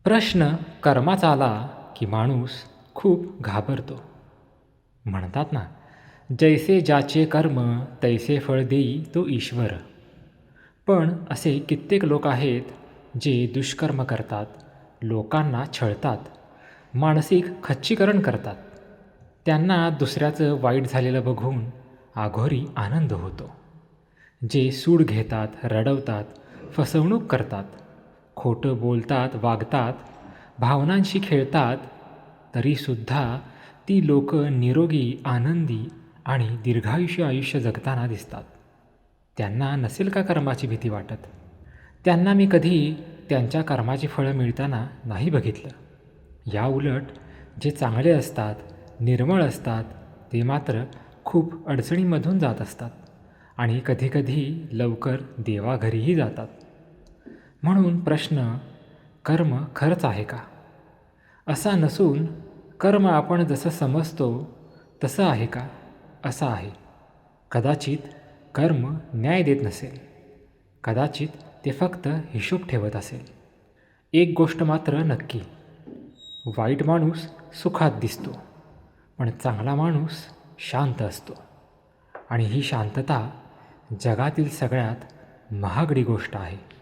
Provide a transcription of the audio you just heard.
प्रश्न कर्माचा आला की माणूस खूप घाबरतो. म्हणतात ना, जैसे ज्याचे कर्म तैसे फळ देई तो ईश्वर. पण असे कित्येक लोक आहेत जे दुष्कर्म करतात, लोकांना छळतात, मानसिक खच्चीकरण करतात. त्यांना दुसऱ्याचं वाईट झालेलं बघून आघोरी आनंद होतो. जे सूड घेतात, रडवतात, फसवणूक करतात, खोटं बोलतात, वागतात, भावनांशी खेळतात, तरीसुद्धा ती लोक निरोगी, आनंदी आणि दीर्घायुष्य आयुष्य जगताना दिसतात. त्यांना नसेल का कर्माची भीती वाटत? त्यांना मी कधी त्यांच्या कर्माची फळं मिळताना नाही बघितलं. या उलट जे चांगले असतात, निर्मळ असतात, ते मात्र खूप अडचणींमधून जात असतात आणि कधीकधी लवकर देवाघरीही जातात. म्हणून प्रश्न, कर्म खरंच आहे का? असा नसून कर्म आपण जसं समजतो तसं आहे का? असं आहे. कदाचित कर्म न्याय देत नसेल, कदाचित ते फक्त हिशोब ठेवत असेल. एक गोष्ट मात्र नक्की, वाईट माणूस सुखात दिसतो, पण चांगला माणूस शांत असतो. आणि ही शांतता जगातील सगळ्यात महागडी गोष्ट आहे.